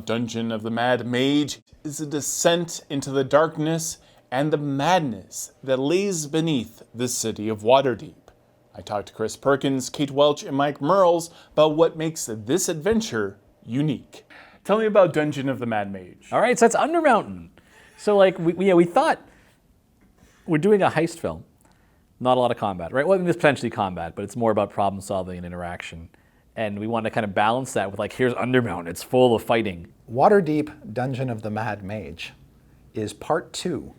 Dungeon of the Mad Mage is a descent into the darkness and the madness that lays beneath the city of Waterdeep. I talked to Chris Perkins, Kate Welch, and Mike Merles about what makes this adventure unique. Tell me about Dungeon of the Mad Mage. All right, so that's Undermountain. So we thought we're doing a heist film, not a lot of combat, right? Well, I mean, there's potentially combat, but it's more about problem solving and interaction. And we want to kind of balance that with here's Undermountain, it's full of fighting. Waterdeep Dungeon of the Mad Mage is part 2.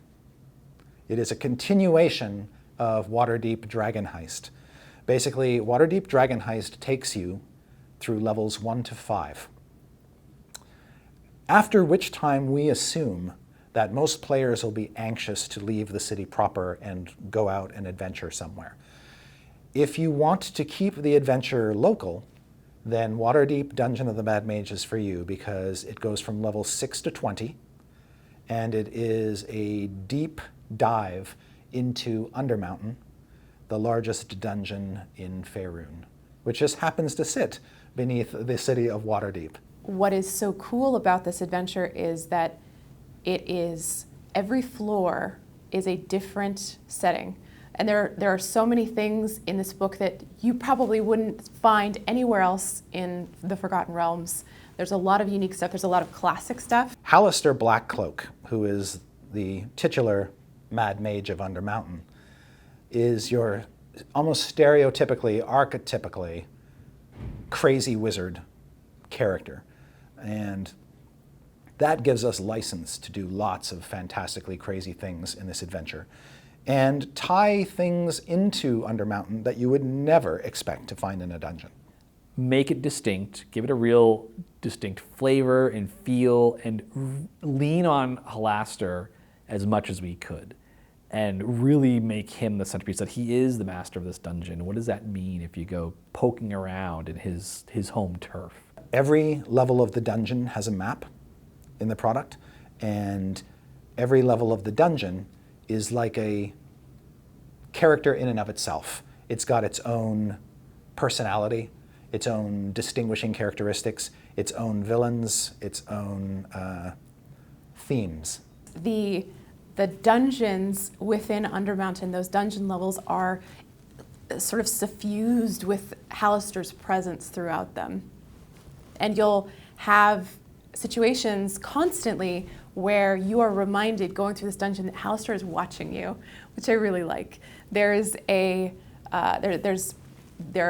It is a continuation of Waterdeep Dragon Heist. Basically, Waterdeep Dragon Heist takes you through levels 1 to 5. After which time we assume that most players will be anxious to leave the city proper and go out and adventure somewhere. If you want to keep the adventure local, then Waterdeep Dungeon of the Mad Mage is for you because it goes from level 6 to 20, and it is a deep dive into Undermountain, the largest dungeon in Faerun, which just happens to sit beneath the city of Waterdeep. What is so cool about this adventure is that every floor is a different setting. And there are so many things in this book that you probably wouldn't find anywhere else in the Forgotten Realms. There's a lot of unique stuff. There's a lot of classic stuff. Halaster Blackcloak, who is the titular Mad Mage of Undermountain, is your almost stereotypically, archetypically crazy wizard character. And that gives us license to do lots of fantastically crazy things in this adventure and tie things into Undermountain that you would never expect to find in a dungeon. Make it distinct, give it a real distinct flavor and feel, and lean on Halaster as much as we could, and really make him the centerpiece, that he is the master of this dungeon. What does that mean if you go poking around in his home turf? Every level of the dungeon has a map in the product, and every level of the dungeon is like a character in and of itself. It's got its own personality, its own distinguishing characteristics, its own villains, its own themes. The dungeons within Undermountain, those dungeon levels are sort of suffused with Halaster's presence throughout them. And you'll have situations constantly where you are reminded going through this dungeon that Halaster is watching you, which I really like. There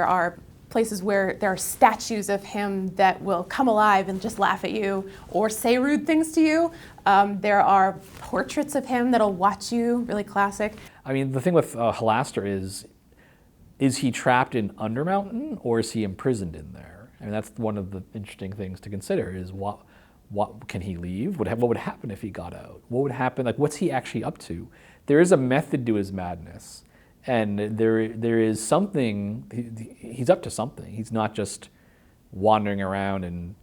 are places where there are statues of him that will come alive and just laugh at you or say rude things to you. There are portraits of him that'll watch you, really classic. I mean, the thing with Halaster is he trapped in Undermountain or is he imprisoned in there? I mean, that's one of the interesting things to consider is what can he leave? What would happen if he got out? What would happen? What's he actually up to? There is a method to his madness, and there is something. He's up to something. He's not just wandering around and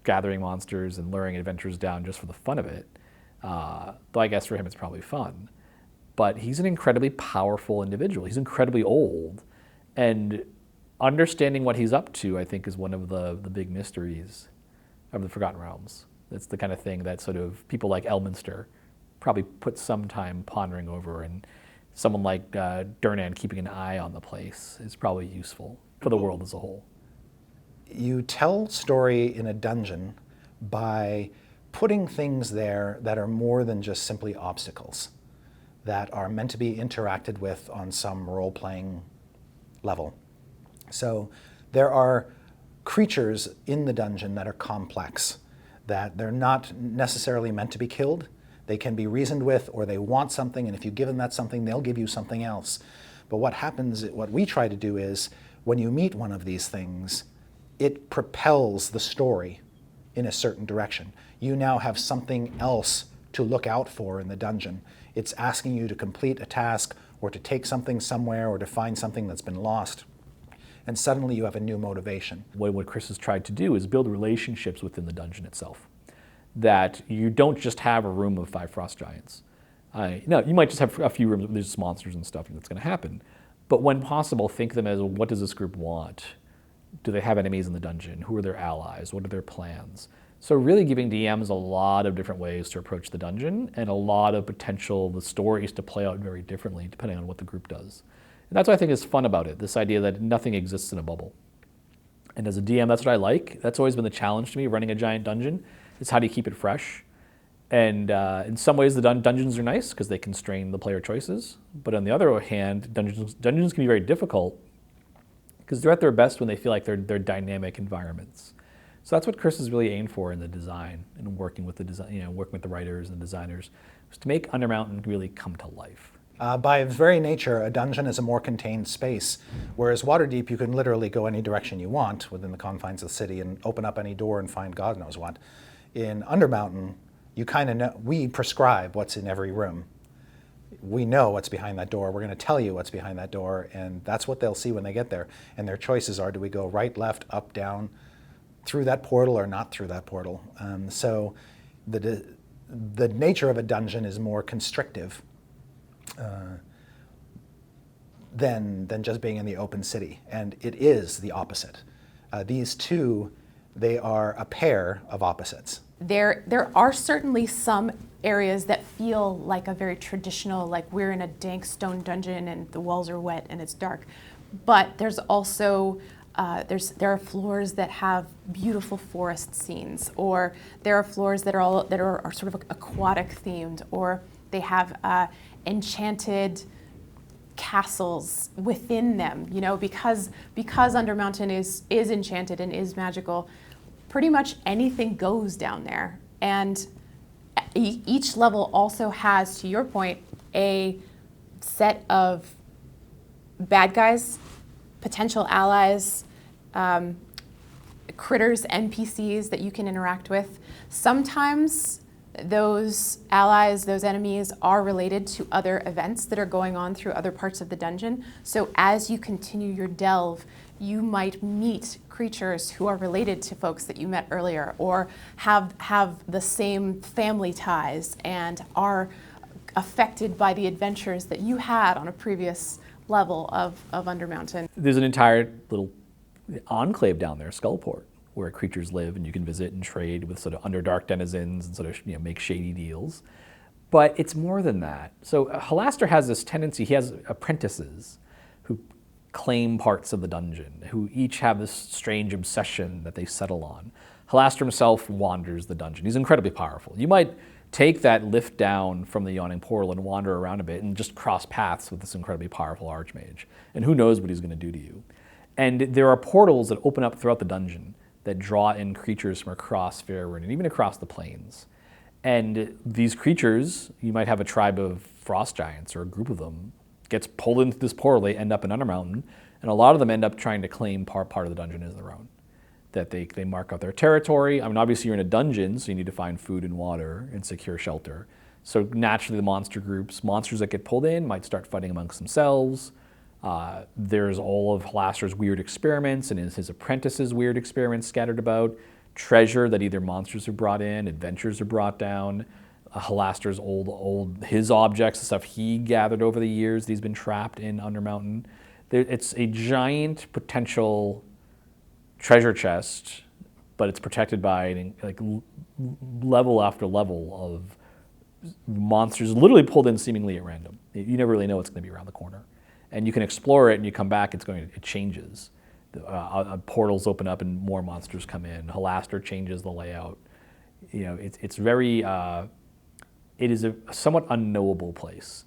gathering monsters and luring adventurers down just for the fun of it. Though I guess for him it's probably fun. But he's an incredibly powerful individual. He's incredibly old, and understanding what he's up to, I think, is one of the big mysteries of the Forgotten Realms. That's the kind of thing that sort of people like Elminster probably put some time pondering over, and someone like Durnan keeping an eye on the place is probably useful for the world as a whole. You tell story in a dungeon by putting things there that are more than just simply obstacles, that are meant to be interacted with on some role-playing level. So there are creatures in the dungeon that are complex, that they're not necessarily meant to be killed. They can be reasoned with, or they want something, and if you give them that something, they'll give you something else. But what happens, what we try to do is, when you meet one of these things, it propels the story in a certain direction. You now have something else to look out for in the dungeon. It's asking you to complete a task, or to take something somewhere, or to find something that's been lost. And suddenly you have a new motivation. What Chris has tried to do is build relationships within the dungeon itself. That you don't just have a room of 5 frost giants. No, you might just have a few rooms where there's monsters and stuff, and that's going to happen. But when possible, think of them as, what does this group want? Do they have enemies in the dungeon? Who are their allies? What are their plans? So really giving DMs a lot of different ways to approach the dungeon and a lot of potential the stories to play out very differently depending on what the group does. And that's what I think is fun about it, this idea that nothing exists in a bubble. And as a DM, that's what I like. That's always been the challenge to me, running a giant dungeon, is how do you keep it fresh? And in some ways, the dungeons are nice because they constrain the player choices. But on the other hand, dungeons can be very difficult because they're at their best when they feel like they're dynamic environments. So that's what Chris is really aimed for in the design and working with working with the writers and the designers, was to make Undermountain really come to life. By its very nature, a dungeon is a more contained space, whereas Waterdeep, you can literally go any direction you want within the confines of the city and open up any door and find God knows what. In Undermountain, you kind of know, we prescribe what's in every room. We know what's behind that door. We're going to tell you what's behind that door, and that's what they'll see when they get there. And their choices are, do we go right, left, up, down, through that portal or not through that portal? So the nature of a dungeon is more constrictive than just being in the open city. And it is the opposite. These two, they are a pair of opposites. There are certainly some areas that feel like a very traditional, like we're in a dank stone dungeon and the walls are wet and it's dark. But there's also there are floors that have beautiful forest scenes, or there are floors that are sort of aquatic themed, or they have enchanted castles within them. You know, because Undermountain is enchanted and is magical, pretty much anything goes down there. And each level also has, to your point, a set of bad guys, potential allies, critters, NPCs that you can interact with. Sometimes those allies, those enemies are related to other events that are going on through other parts of the dungeon. So as you continue your delve, you might meet creatures who are related to folks that you met earlier, or have the same family ties and are affected by the adventures that you had on a previous level of Undermountain. There's an entire little enclave down there, Skullport, where creatures live, and you can visit and trade with sort of Underdark denizens and sort of make shady deals. But it's more than that. So Halaster has this tendency, he has apprentices who claim parts of the dungeon, who each have this strange obsession that they settle on. Halaster himself wanders the dungeon. He's incredibly powerful. You might take that lift down from the Yawning Portal and wander around a bit and just cross paths with this incredibly powerful Archmage. And who knows what he's going to do to you. And there are portals that open up throughout the dungeon that draw in creatures from across Faerun and even across the plains. And these creatures, you might have a tribe of frost giants or a group of them, gets pulled into this portal, they end up in Undermountain, and a lot of them end up trying to claim part of the dungeon as their own. That they mark out their territory. I mean, obviously you're in a dungeon, so you need to find food and water and secure shelter. So naturally the monsters that get pulled in might start fighting amongst themselves. There's all of Halaster's weird experiments and his apprentices' weird experiments scattered about. Treasure that either monsters are brought in, adventures are brought down. Halaster's his objects, the stuff he gathered over the years that he's been trapped in Undermountain. It's a giant potential treasure chest, but it's protected by like level after level of monsters literally pulled in seemingly at random. You never really know what's going to be around the corner. And you can explore it and you come back, it changes. Portals open up and more monsters come in. Halaster changes the layout. It's very, it is a somewhat unknowable place.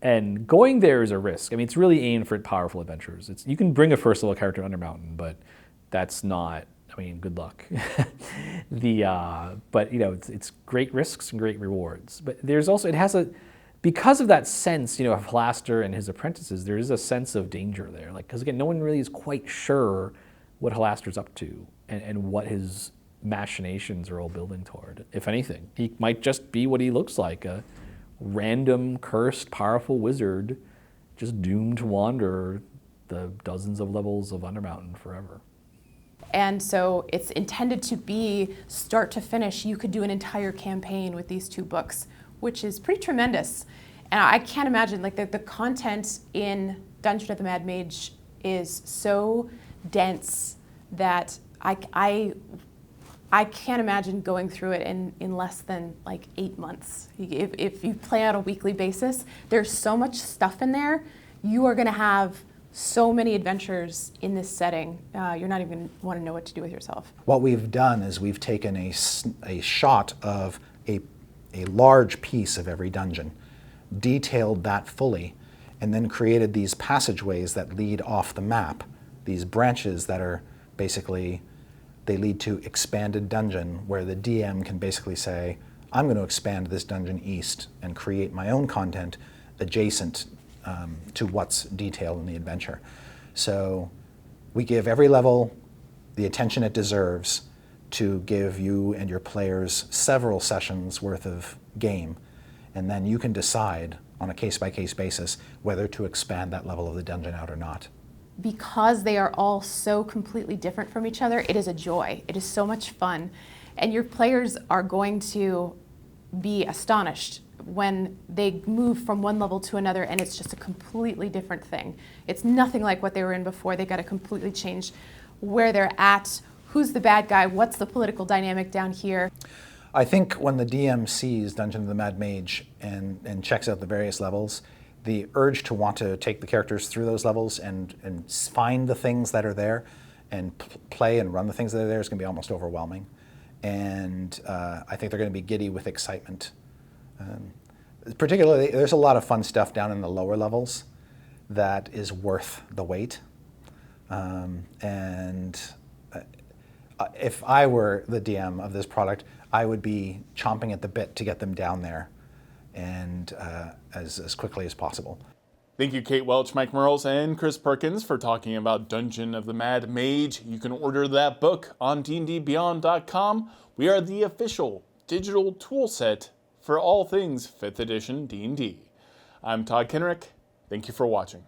And going there is a risk. I mean, it's really aimed for powerful adventurers. You can bring a first level character to Undermountain, but that's not, I mean, good luck. But it's great risks and great rewards. But there's also, because of that sense, of Halaster and his apprentices, there is a sense of danger there. Because again, no one really is quite sure what Halaster's up to and what his machinations are all building toward. If anything, he might just be what he looks like, a random, cursed, powerful wizard just doomed to wander the dozens of levels of Undermountain forever. And so it's intended to be start to finish. You could do an entire campaign with these two books, which is pretty tremendous. And I can't imagine, like the content in Dungeon of the Mad Mage is so dense that I I can't imagine going through it in less than like 8 months. If you play on a weekly basis, there's so much stuff in there. You are going to have so many adventures in this setting. You're not even going to want to know what to do with yourself. What we've done is we've taken a shot of a large piece of every dungeon, detailed that fully, and then created these passageways that lead off the map, these branches that are basically, they lead to expanded dungeon, where the DM can basically say, I'm going to expand this dungeon east and create my own content adjacent to what's detailed in the adventure. So we give every level the attention it deserves to give you and your players several sessions worth of game, and then you can decide on a case-by-case basis whether to expand that level of the dungeon out or not. Because they are all so completely different from each other, it is a joy. It is so much fun. And your players are going to be astonished when they move from one level to another and it's just a completely different thing. It's nothing like what they were in before. They got to completely change where they're at, who's the bad guy, what's the political dynamic down here. I think when the DM sees Dungeon of the Mad Mage and checks out the various levels, the urge to want to take the characters through those levels and find the things that are there and play and run the things that are there is going to be almost overwhelming. And I think they're going to be giddy with excitement. Particularly, there's a lot of fun stuff down in the lower levels that is worth the wait. If I were the DM of this product, I would be chomping at the bit to get them down there and as quickly as possible. Thank you, Kate Welch, Mike Merles, and Chris Perkins for talking about Dungeon of the Mad Mage. You can order that book on dndbeyond.com. We are the official digital tool set for all things 5th edition D&D. I'm Todd Kenrick. Thank you for watching.